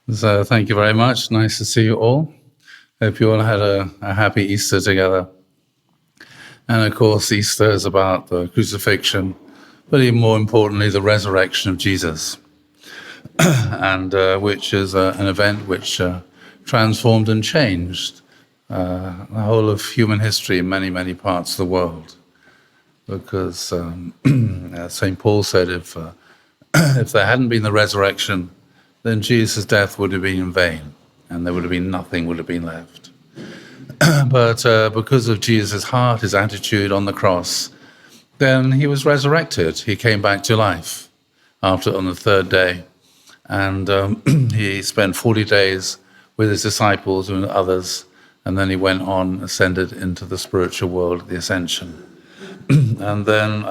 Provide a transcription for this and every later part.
So thank you very much. Nice to see you all. Hope you all had a happy Easter together. And of course, Easter is about the crucifixion, but even more importantly, the resurrection of Jesus, and which is an event which transformed and changed the whole of human history in many, many parts of the world. Because St. Paul said if there hadn't been the resurrection, then Jesus' death would have been in vain, and there would have been nothing would have been left. But because of Jesus' heart, his attitude on the cross, then he was resurrected. He came back to life on the third day, and he spent 40 days with his disciples and others, and then he went on, ascended into the spiritual world, the ascension. And then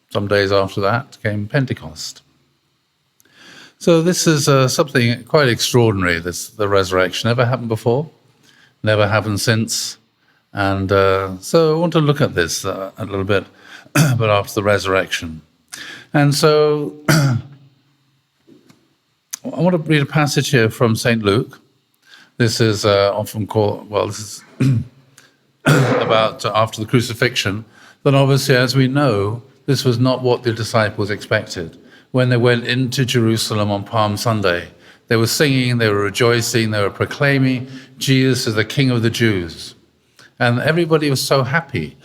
some days after that came Pentecost. So this is something quite extraordinary, the resurrection. Never happened before, never happened since. And so I want to look at this a little bit, but after the resurrection. And so I want to read a passage here from St. Luke. This is often called, this is about after the crucifixion. But obviously, as we know, this was not what the disciples expected. When they went into Jerusalem on Palm Sunday, they were singing, they were rejoicing, they were proclaiming Jesus as the King of the Jews. And everybody was so happy.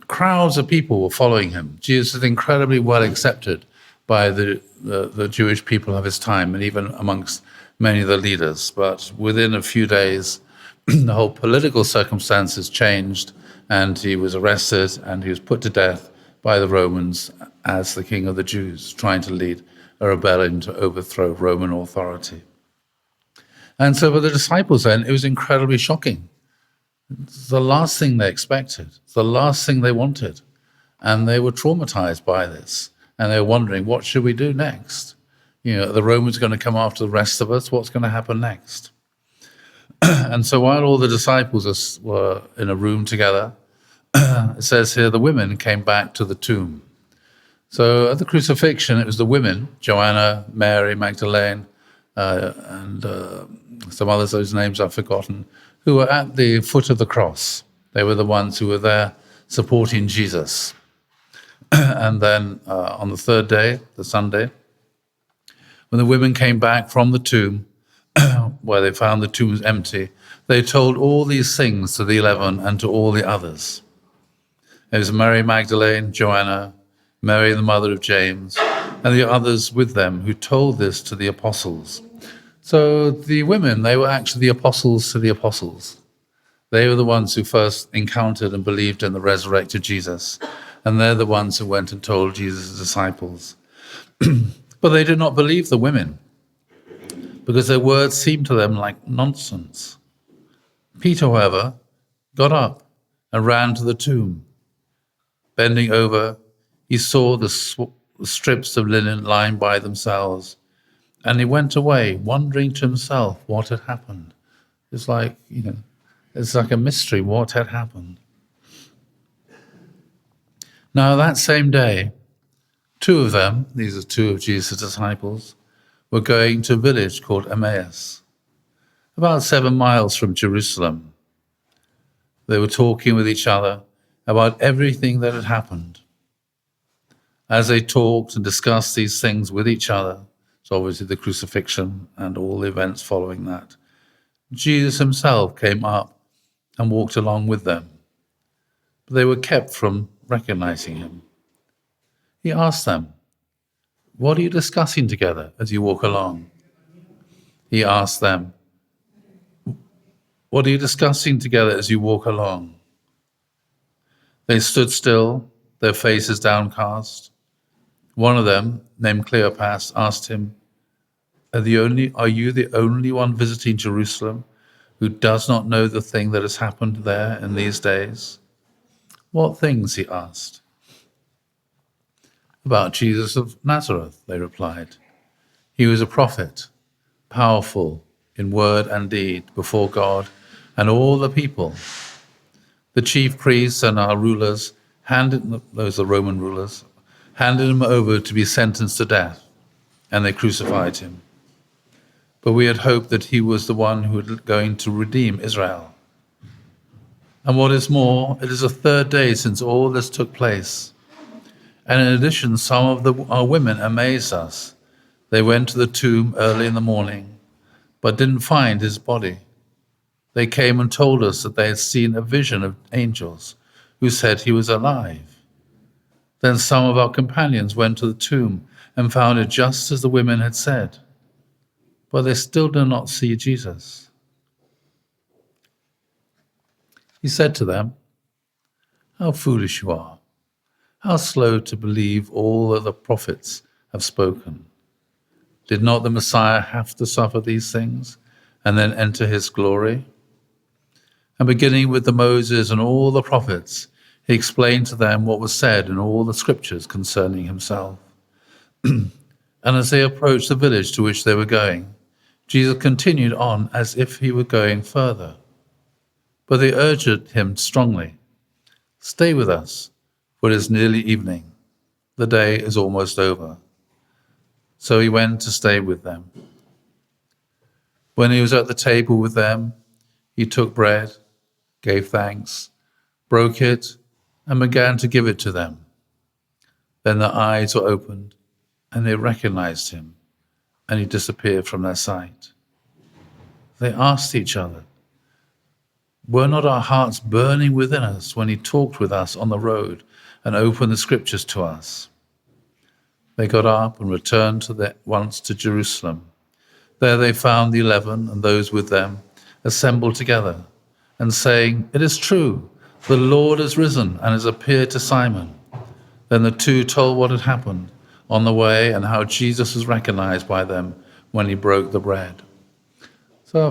Crowds of people were following him. Jesus was incredibly well accepted by the Jewish people of his time, and even amongst many of the leaders. But within a few days, the whole political circumstances changed, and he was arrested and he was put to death by the Romans as the King of the Jews, trying to lead a rebellion to overthrow Roman authority. And so for the disciples then, it was incredibly shocking. It's the last thing they expected. It's the last thing they wanted. And they were traumatized by this. And they were wondering, what should we do next? The Romans are going to come after the rest of us. What's going to happen next? And so while all the disciples were in a room together, it says here the women came back to the tomb. So at the crucifixion, it was the women, Joanna, Mary, Magdalene, and some others, those names I've forgotten, who were at the foot of the cross. They were the ones who were there supporting Jesus. And then on the third day, the Sunday, when the women came back from the tomb, where they found the tomb was empty, they told all these things to the 11 and to all the others. It was Mary Magdalene, Joanna, Mary the mother of James, and the others with them who told this to the apostles. So the women, they were actually the apostles to the apostles. They were the ones who first encountered and believed in the resurrected Jesus, and they're the ones who went and told Jesus' disciples. But they did not believe the women, because their words seemed to them like nonsense. Peter, however, got up and ran to the tomb. Bending over, he saw the strips of linen lying by themselves, and he went away, wondering to himself what had happened. It's like, it's like a mystery, what had happened. Now, that same day, two of them, these are two of Jesus' disciples, were going to a village called Emmaus, about 7 miles from Jerusalem. They were talking with each other about everything that had happened. As they talked and discussed these things with each other, so obviously the crucifixion and all the events following that, Jesus himself came up and walked along with them. But they were kept from recognizing him. He asked them, "What are you discussing together as you walk along?" He asked them, "What are you discussing together as you walk along?" They stood still, their faces downcast. One of them, named Cleopas, asked him, Are you the only one visiting Jerusalem who does not know the thing that has happened there in these days?" "What things?" he asked. "About Jesus of Nazareth," they replied. "He was a prophet, powerful in word and deed before God and all the people. The chief priests and our rulers those are Roman rulers, handed him over to be sentenced to death, and they crucified him. but we had hoped that he was the one who was going to redeem Israel. And what is more, it is the third day since all this took place. And in addition, some of our women amazed us. They went to the tomb early in the morning, but didn't find his body. They came and told us that they had seen a vision of angels who said he was alive. Then some of our companions went to the tomb and found it just as the women had said, but they still did not see Jesus. He said to them, "How foolish you are! How slow to believe all that the prophets have spoken. Did not the Messiah have to suffer these things and then enter his glory?" And beginning with the Moses and all the prophets, he explained to them what was said in all the scriptures concerning himself. And as they approached the village to which they were going, Jesus continued on as if he were going further. But they urged him strongly, "Stay with us, for it is nearly evening. The day is almost over." So he went to stay with them. When he was at the table with them, he took bread, gave thanks, broke it, and began to give it to them. Then their eyes were opened, and they recognized him, and he disappeared from their sight. They asked each other, "Were not our hearts burning within us when he talked with us on the road and opened the scriptures to us?" They got up and returned once to Jerusalem. There they found the 11 and those with them assembled together, and saying, "It is true, the Lord has risen and has appeared to Simon." Then the two told what had happened on the way and how Jesus was recognized by them when he broke the bread. So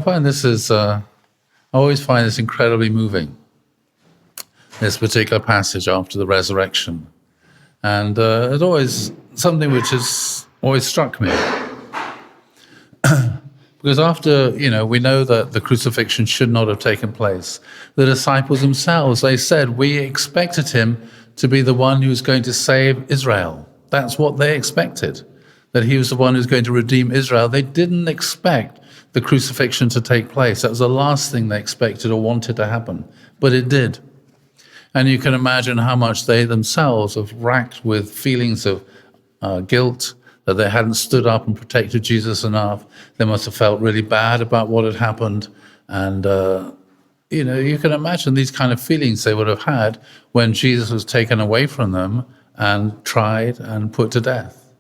I always find this incredibly moving, this particular passage after the resurrection. And it's always something which has always struck me. Because after, we know that the crucifixion should not have taken place. The disciples themselves, they said, we expected him to be the one who was going to save Israel. That's what they expected, that he was the one who was going to redeem Israel. They didn't expect the crucifixion to take place. That was the last thing they expected or wanted to happen, but it did. And you can imagine how much they themselves have racked with feelings of guilt, that they hadn't stood up and protected Jesus enough. They must have felt really bad about what had happened. And, you can imagine these kind of feelings they would have had when Jesus was taken away from them and tried and put to death.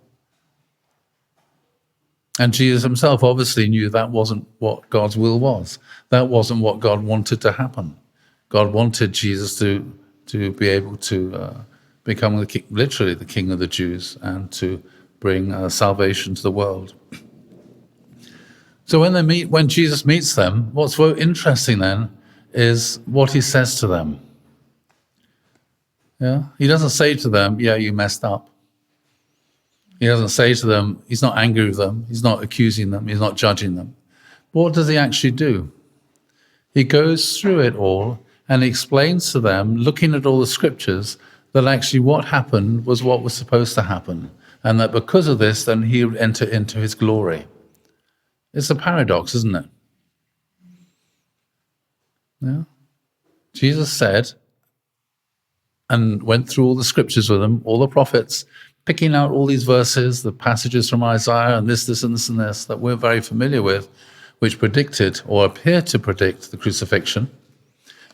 And Jesus himself obviously knew that wasn't what God's will was. That wasn't what God wanted to happen. God wanted Jesus to be able to become literally the King of the Jews and to bring salvation to the world. So when Jesus meets them, what's very interesting then is what he says to them. Yeah, he doesn't say to them, "Yeah, you messed up." He doesn't say to them, he's not angry with them, he's not accusing them, he's not judging them. But what does he actually do? He goes through it all and he explains to them, looking at all the scriptures, that actually what happened was what was supposed to happen, and that because of this, then he would enter into his glory. It's a paradox, isn't it? Yeah. Jesus said, and went through all the scriptures with them, all the prophets, picking out all these verses, the passages from Isaiah, and this, and this, that we're very familiar with, which predicted or appeared to predict the crucifixion.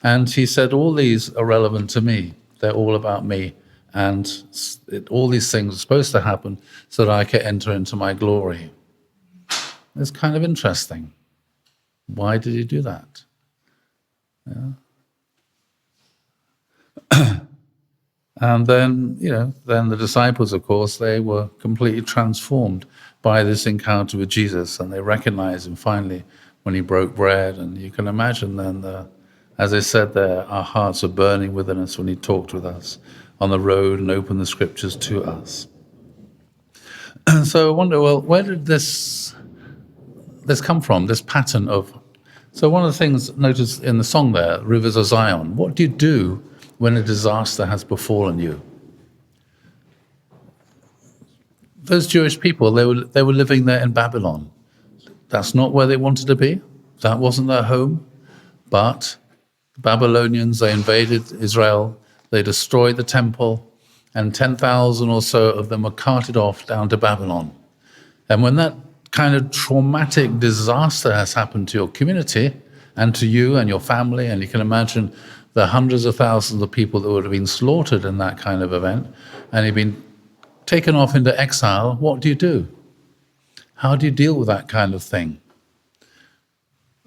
And he said, all these are relevant to me. They're all about me. And all these things are supposed to happen so that I can enter into my glory. It's kind of interesting. Why did he do that? Yeah. And then, then the disciples, of course, they were completely transformed by this encounter with Jesus, and they recognized him finally when he broke bread. And you can imagine then, as I said there, our hearts are burning within us when he talked with us on the road and opened the scriptures to us. So I wonder, well, where did this come from, this pattern of... So one of the things noticed in the song there, Rivers of Zion, what do you do when a disaster has befallen you? Those Jewish people, they were living there in Babylon. That's not where they wanted to be. That wasn't their home. But the Babylonians, they invaded Israel, they destroyed the temple, and 10,000 or so of them were carted off down to Babylon. And when that kind of traumatic disaster has happened to your community and to you and your family, and you can imagine the hundreds of thousands of people that would have been slaughtered in that kind of event, and you've been taken off into exile, what do you do? How do you deal with that kind of thing?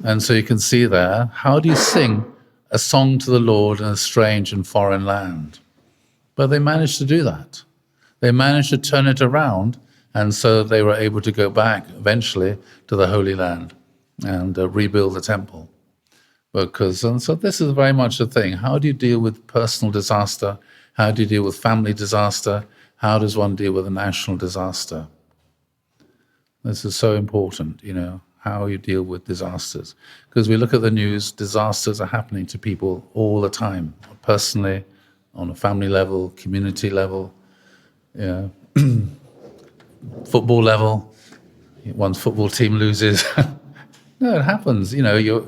And so you can see there, how do you sing a song to the Lord in a strange and foreign land? But they managed to do that. They managed to turn it around, and so they were able to go back eventually to the Holy Land and rebuild the temple. And so this is very much the thing. How do you deal with personal disaster? How do you deal with family disaster? How does one deal with a national disaster? This is so important, how you deal with disasters. Because we look at the news, disasters are happening to people all the time, personally, on a family level, community level, football level. One's football team loses. No, it happens. You're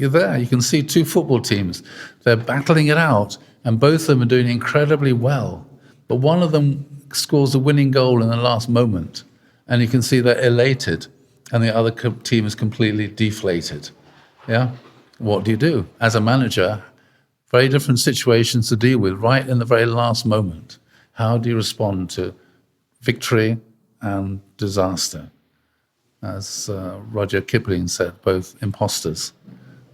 there. You can see two football teams. They're battling it out, and both of them are doing incredibly well. But one of them scores a winning goal in the last moment, and you can see they're elated, and the other team is completely deflated. Yeah? What do you do? As a manager, very different situations to deal with right in the very last moment. How do you respond to victory and disaster? As Rudyard Kipling said, both imposters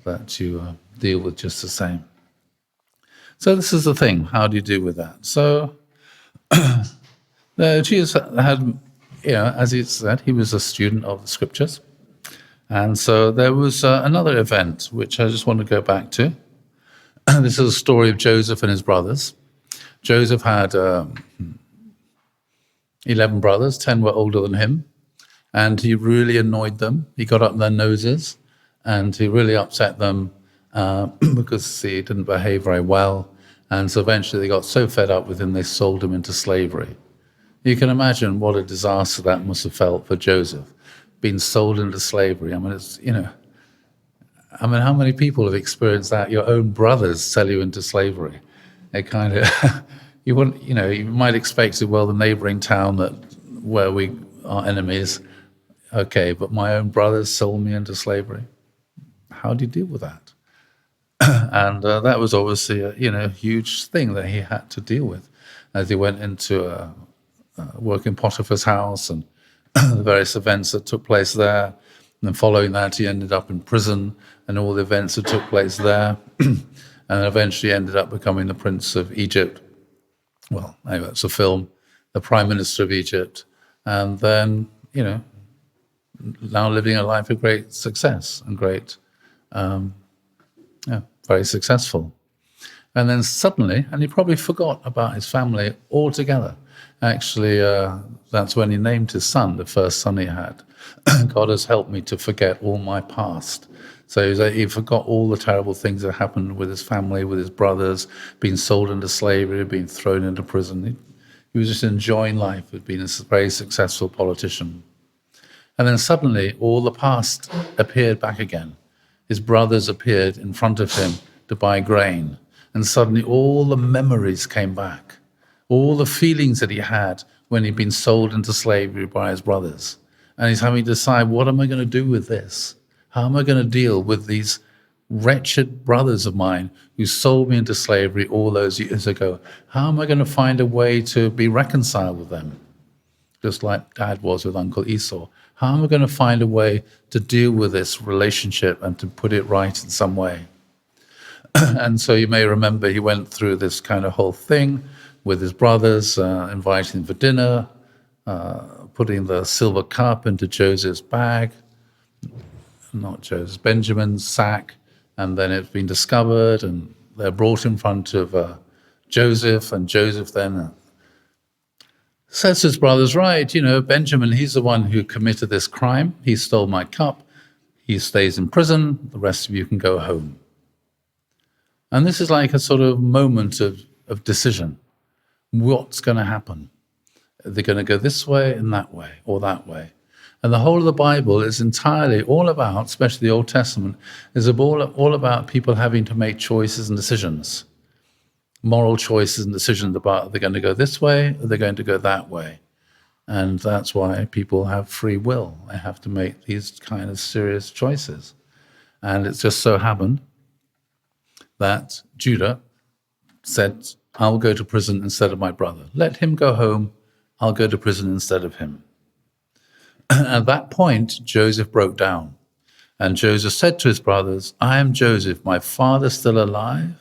that you deal with just the same. So this is the thing. How do you deal with that? So Jesus had, as he said, he was a student of the scriptures. And so there was another event, which I just want to go back to. This is a story of Joseph and his brothers. Joseph had 11 brothers, 10 were older than him. And he really annoyed them. He got up their noses, and he really upset them because he didn't behave very well. And so eventually they got so fed up with him, they sold him into slavery. You can imagine what a disaster that must have felt for Joseph, being sold into slavery. How many people have experienced that? Your own brothers sell you into slavery. It kind of, you might expect it, well, the neighboring town where we are enemies, okay, but my own brothers sold me into slavery. How do you deal with that? And that was obviously a huge thing that he had to deal with as he went into work in Potiphar's house and the various events that took place there. And then following that, he ended up in prison and all the events that took place there. And eventually ended up becoming the Prince of Egypt. Well, anyway, it's a film, the Prime Minister of Egypt. And then, now living a life of great success and very successful. And then suddenly, and he probably forgot about his family altogether. Actually, that's when he named his son, the first son he had. God has helped me to forget all my past. So he forgot all the terrible things that happened with his family, with his brothers, being sold into slavery, being thrown into prison. He was just enjoying life, had been a very successful politician. And then suddenly, all the past appeared back again. His brothers appeared in front of him to buy grain. And suddenly, all the memories came back. All the feelings that he had when he'd been sold into slavery by his brothers. And he's having to decide, what am I going to do with this? How am I going to deal with these wretched brothers of mine who sold me into slavery all those years ago? How am I going to find a way to be reconciled with them? Just like Dad was with Uncle Esau. How am I going to find a way to deal with this relationship and to put it right in some way? And so you may remember he went through this kind of whole thing with his brothers, inviting them for dinner, putting the silver cup into Joseph's bag, Benjamin's sack, and then it's been discovered, and they're brought in front of Joseph, and Joseph then says to his brothers, right, Benjamin, he's the one who committed this crime. He stole my cup. He stays in prison. The rest of you can go home. And this is like a sort of moment of decision. What's going to happen? Are they going to go this way and that way, or that way? And the whole of the Bible is entirely all about, especially the Old Testament, is all about people having to make choices and decisions, moral choices and decisions about are they going to go this way, or are they going to go that way. And that's why people have free will. They have to make these kind of serious choices. And it just so happened that Judah said, I'll go to prison instead of my brother. Let him go home. I'll go to prison instead of him. At that point, Joseph broke down. And Joseph said to his brothers, I am Joseph, my father still alive?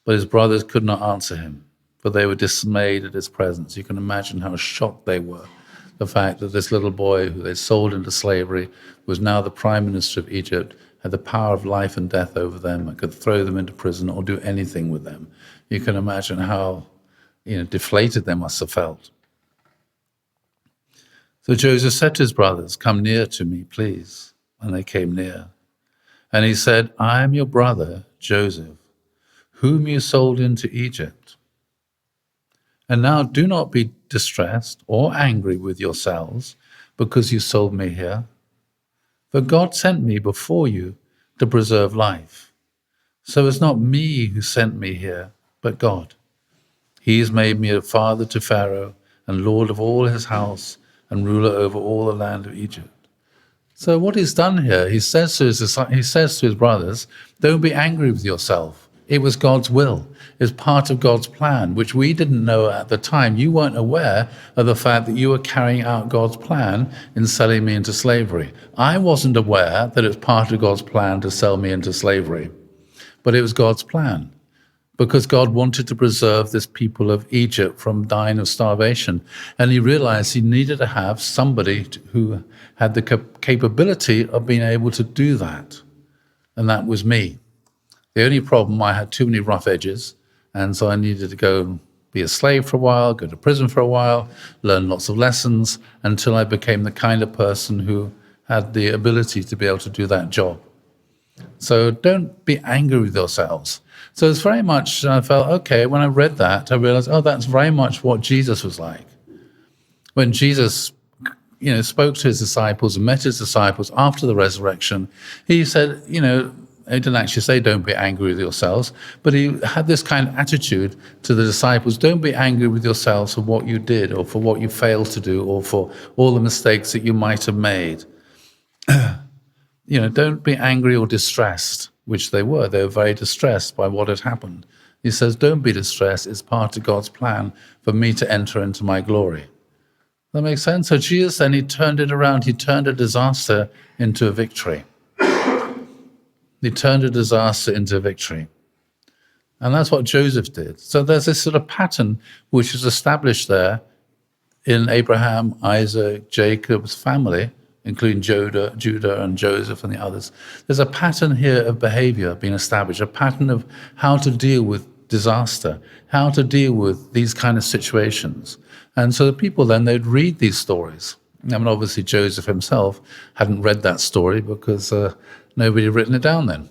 But his brothers could not answer him, for they were dismayed at his presence. You can imagine how shocked they were. The fact that this little boy who they sold into slavery was now the prime minister of Egypt, had the power of life and death over them, and could throw them into prison or do anything with them. You can imagine how deflated they must have felt. So Joseph said to his brothers, come near to me, please. And they came near. And he said, I am your brother, Joseph, whom you sold into Egypt. And now do not be distressed or angry with yourselves because you sold me here. For God sent me before you to preserve life. So it's not me who sent me here, but God. He has made me a father to Pharaoh and lord of all his house and ruler over all the land of Egypt. So what he's done here, he says to his brothers, don't be angry with yourself. It was God's will. It's part of God's plan, which we didn't know at the time. You weren't aware of the fact that you were carrying out God's plan in selling me into slavery. I wasn't aware that it was part of God's plan to sell me into slavery, but it was God's plan, because God wanted to preserve this people of Egypt from dying of starvation. And he realized he needed to have somebody who had the capability of being able to do that. And that was me. The only problem, I had too many rough edges. And so I needed to go and be a slave for a while, go to prison for a while, learn lots of lessons until I became the kind of person who had the ability to be able to do that job. So don't be angry with yourselves. So it's very much, I felt, okay, when I read that, I realized, oh, that's very much what Jesus was like. When Jesus, spoke to his disciples and met his disciples after the resurrection, he said, he didn't actually say, don't be angry with yourselves, but he had this kind of attitude to the disciples, don't be angry with yourselves for what you did or for what you failed to do or for all the mistakes that you might have made. Don't be angry or distressed, which they were. They were very distressed by what had happened. He says, don't be distressed. It's part of God's plan for me to enter into my glory. That makes sense? So Jesus then, he turned it around. He turned a disaster into a victory. He turned a disaster into a victory. And that's what Joseph did. So there's this sort of pattern which is established there in Abraham, Isaac, Jacob's family, including Judah and Joseph and the others. There's a pattern here of behavior being established, a pattern of how to deal with disaster, how to deal with these kind of situations. And so the people then, they'd read these stories. I mean, obviously Joseph himself hadn't read that story because nobody had written it down then.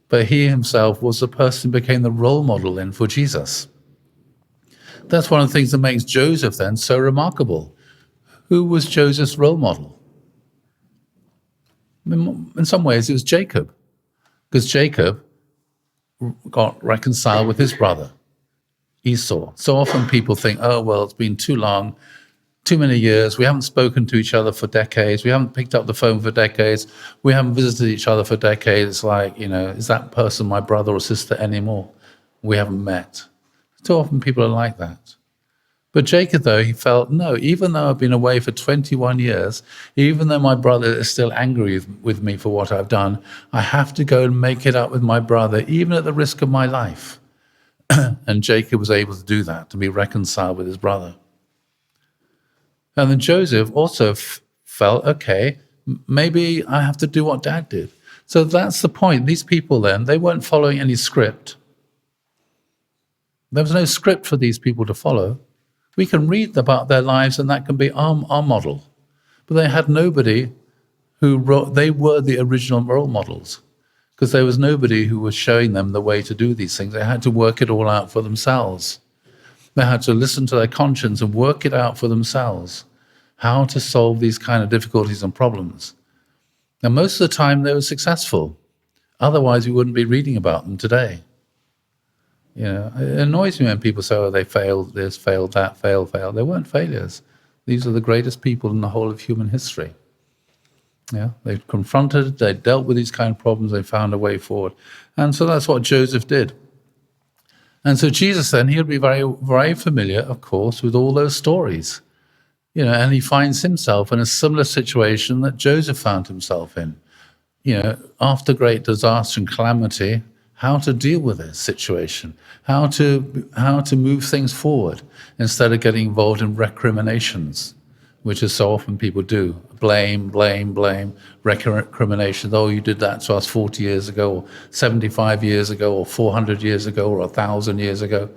But he himself was the person who became the role model then for Jesus. That's one of the things that makes Joseph then so remarkable. Who was Joseph's role model? In some ways, it was Jacob, because Jacob got reconciled with his brother, Esau. So often people think, oh, well, it's been too long, too many years. We haven't spoken to each other for decades. We haven't picked up the phone for decades. We haven't visited each other for decades. It's like, is that person my brother or sister anymore? We haven't met. Too often people are like that. But Jacob, though, he felt, no, even though I've been away for 21 years, even though my brother is still angry with me for what I've done, I have to go and make it up with my brother, even at the risk of my life. And Jacob was able to do that, to be reconciled with his brother. And then Joseph also felt, okay, maybe I have to do what Dad did. So that's the point. These people then, they weren't following any script. There was no script for these people to follow. We can read about their lives and that can be our model. But they had nobody they were the original role models, because there was nobody who was showing them the way to do these things. They had to work it all out for themselves. They had to listen to their conscience and work it out for themselves. how to solve these kind of difficulties and problems. And most of the time they were successful. Otherwise, we wouldn't be reading about them today. It annoys me when people say, oh, they failed this, failed that, failed. They weren't failures. These are the greatest people in the whole of human history. They confronted, they dealt with these kind of problems, they found a way forward. And so that's what Joseph did. And so Jesus then, he'll be very, very familiar, of course, with all those stories. And he finds himself in a similar situation that Joseph found himself in. After great disaster and calamity, how to deal with this situation, how to move things forward instead of getting involved in recriminations, which is so often people do. Blame, recriminations. Oh, you did that to us 40 years ago, or 75 years ago, or 400 years ago, or 1,000 years ago.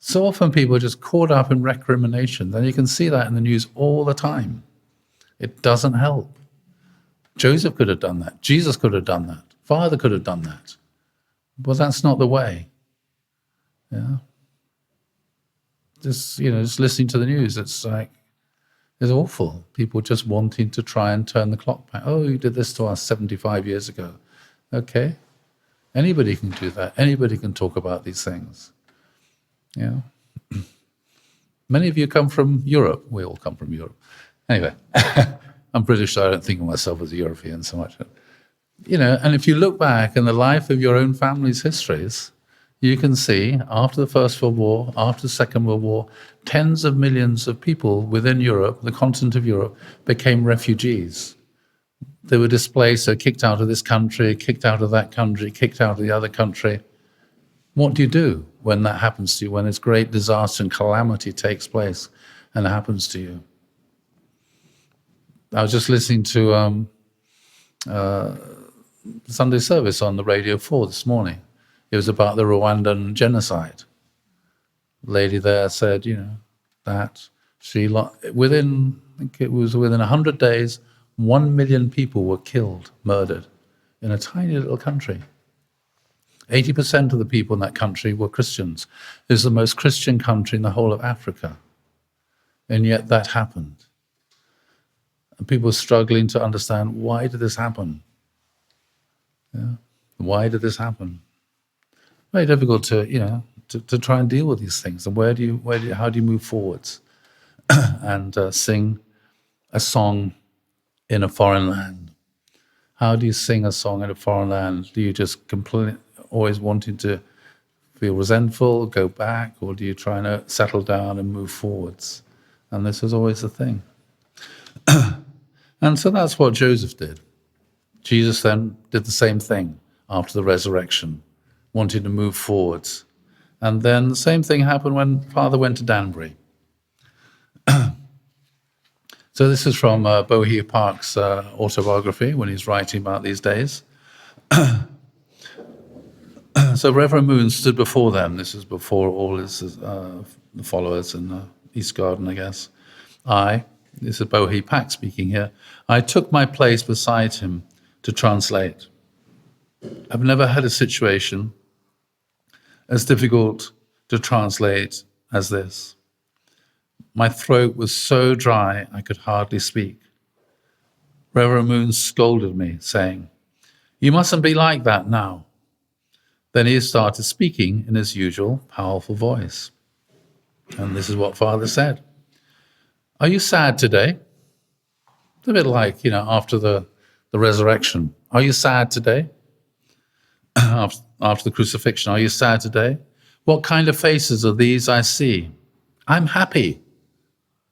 So often people are just caught up in recriminations, and you can see that in the news all the time. It doesn't help. Joseph could have done that. Jesus could have done that. Father could have done that. But that's not the way. Just listening to the news, it's awful. People just wanting to try and turn the clock back. Oh, you did this to us 75 years ago. Okay. Anybody can do that. Anybody can talk about these things. Many of you come from Europe. We all come from Europe. Anyway, I'm British, so I don't think of myself as a European so much. And if you look back in the life of your own family's histories, you can see after the First World War, after the Second World War, tens of millions of people within Europe, the continent of Europe, became refugees. They were displaced, so kicked out of this country, kicked out of that country, kicked out of the other country. What do you do when that happens to you, when this great disaster and calamity takes place and it happens to you? I was just listening to Sunday service on the Radio 4 this morning. It was about the Rwandan genocide. The lady there said, that within 100 days, 1 million people were killed, murdered, in a tiny little country. 80% of the people in that country were Christians. It was the most Christian country in the whole of Africa. And yet that happened. And people are struggling to understand, why did this happen? Why did this happen? Very difficult to try and deal with these things. And how do you move forwards and sing a song in a foreign land? How do you sing a song in a foreign land? Do you just completely always wanting to feel resentful, go back, or do you try to settle down and move forwards? And this is always the thing. And so that's what Joseph did. Jesus then did the same thing after the resurrection, wanting to move forwards. And then the same thing happened when Father went to Danbury. So this is from Bohea Park's autobiography when he's writing about these days. So Reverend Moon stood before them. This is before all his followers in East Garden, I guess. This is Bohea Park speaking here. I took my place beside him to translate. I've never had a situation as difficult to translate as this. My throat was so dry I could hardly speak. Reverend Moon scolded me, saying, "You mustn't be like that now." Then he started speaking in his usual powerful voice. And this is what Father said. "Are you sad today?" It's a bit like, after the resurrection. Are you sad today? After the crucifixion, are you sad today? What kind of faces are these I see? I'm happy.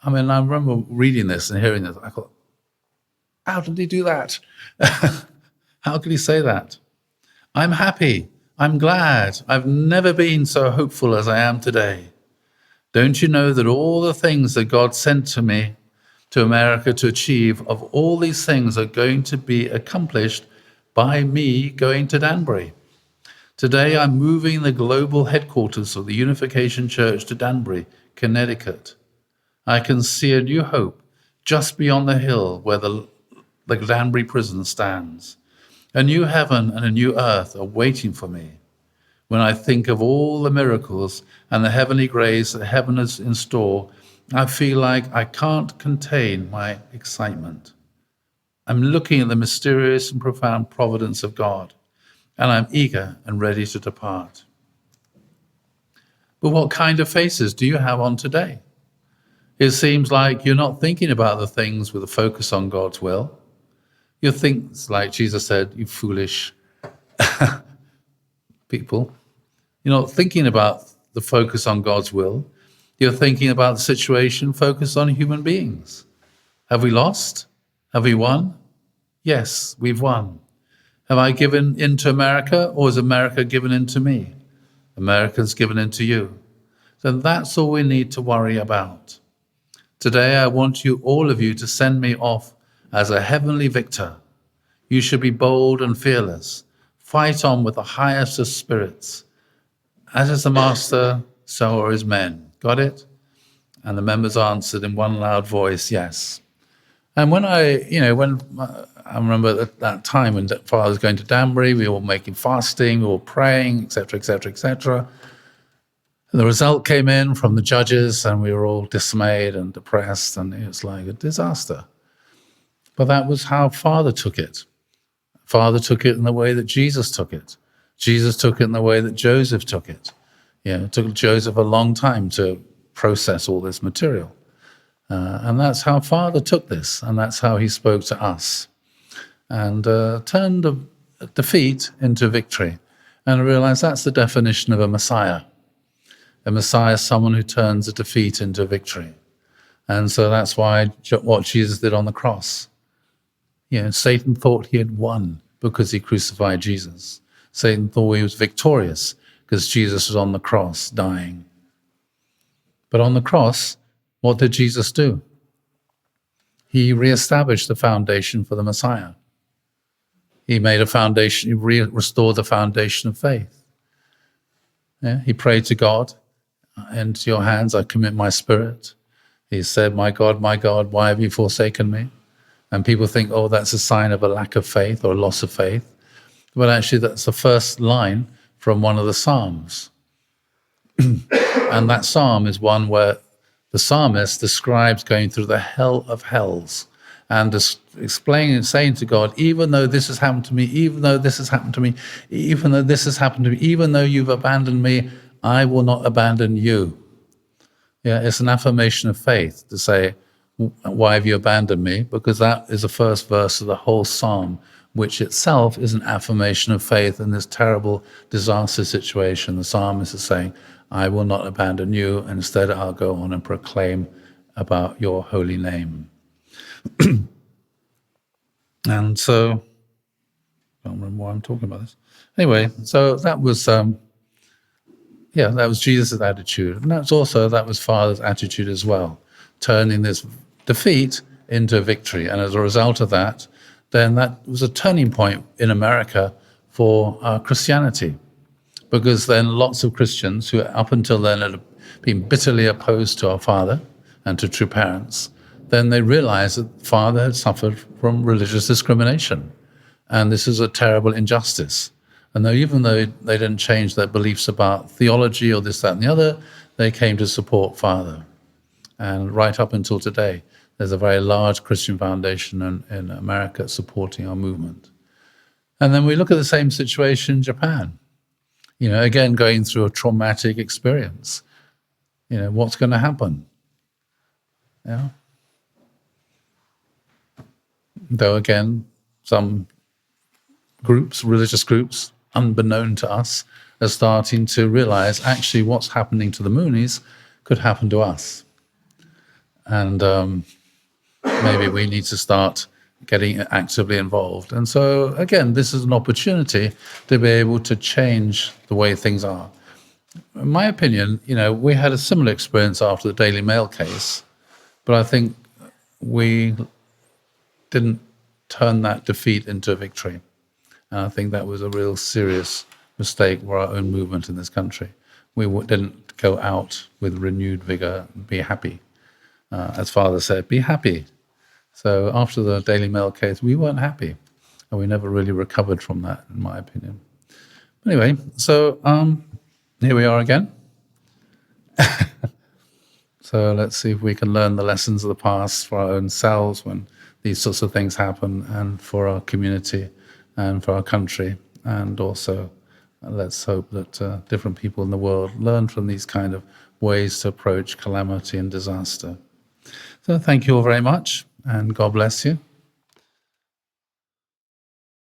I remember reading this and hearing this. I thought, how did he do that? How could he say that? I'm happy. I'm glad. I've never been so hopeful as I am today. Don't you know that all the things that God sent to me, to America to achieve, of all these things are going to be accomplished by me going to Danbury? Today I'm moving the global headquarters of the Unification Church to Danbury, Connecticut. I can see a new hope just beyond the hill where the Danbury prison stands. A new heaven and a new earth are waiting for me. When I think of all the miracles and the heavenly grace that heaven has in store, I feel like I can't contain my excitement. I'm looking at the mysterious and profound providence of God, and I'm eager and ready to depart. But what kind of faces do you have on today? It seems like you're not thinking about the things with a focus on God's will. You think, like Jesus said, you foolish people. You're not thinking about the focus on God's will. You're thinking about the situation focused on human beings. Have we lost? Have we won? Yes, we've won. Have I given in to America, or is America given in to me? America's given in to you. So that's all we need to worry about. Today, I want you, all of you, to send me off as a heavenly victor. You should be bold and fearless. Fight on with the highest of spirits. As is the master, so are his men. Got it? And the members answered in one loud voice, yes. And when I remember at that time when Father was going to Danbury, we were making fasting, we were praying, etc., etc., etc. The result came in from the judges, and we were all dismayed and depressed, and it was like a disaster. But that was how Father took it. Father took it in the way that Jesus took it. Jesus took it in the way that Joseph took it. It took Joseph a long time to process all this material. And that's how Father took this, and that's how he spoke to us. And turned a defeat into victory. And I realized that's the definition of a Messiah. A Messiah is someone who turns a defeat into victory. And so that's why what Jesus did on the cross. Satan thought he had won because he crucified Jesus. Satan thought he was victorious because Jesus was on the cross dying. But on the cross, what did Jesus do? He reestablished the foundation for the Messiah. He made a foundation, he restored the foundation of faith. He prayed to God, into your hands I commit my spirit. He said, my God, why have you forsaken me? And people think, oh, that's a sign of a lack of faith or a loss of faith. But actually, that's the first line from one of the Psalms. And that Psalm is one where the psalmist describes going through the hell of hells and explaining and saying to God, even though this has happened to me, even though this has happened to me, even though this has happened to me, even though you've abandoned me, I will not abandon you. It's an affirmation of faith to say, why have you abandoned me? Because that is the first verse of the whole psalm, which itself is an affirmation of faith in this terrible disaster situation. The psalmist is saying, I will not abandon you, and instead I'll go on and proclaim about your holy name. And so, I don't remember why I'm talking about this. Anyway, so that was that was Jesus' attitude. And that was Father's attitude as well, turning this defeat into victory. And as a result of that, then that was a turning point in America for Christianity. Because then lots of Christians who up until then had been bitterly opposed to our Father and to true parents, then they realized that Father had suffered from religious discrimination. And this is a terrible injustice. And even though they didn't change their beliefs about theology or this, that, and the other, they came to support Father. And right up until today, there's a very large Christian foundation in America supporting our movement. And then we look at the same situation in Japan. Again, going through a traumatic experience. What's going to happen? Though again, some groups, religious groups, unbeknown to us, are starting to realize actually what's happening to the Moonies could happen to us. And maybe we need to start getting actively involved. And so, again, this is an opportunity to be able to change the way things are. In my opinion, we had a similar experience after the Daily Mail case, but I think we didn't turn that defeat into a victory. And I think that was a real serious mistake for our own movement in this country. We didn't go out with renewed vigor and be happy. As Father said, be happy. So after the Daily Mail case, we weren't happy. And we never really recovered from that, in my opinion. Anyway, so here we are again. So let's see if we can learn the lessons of the past for our own selves when these sorts of things happen, and for our community and for our country. And also, let's hope that different people in the world learn from these kind of ways to approach calamity and disaster. So thank you all very much, and God bless you.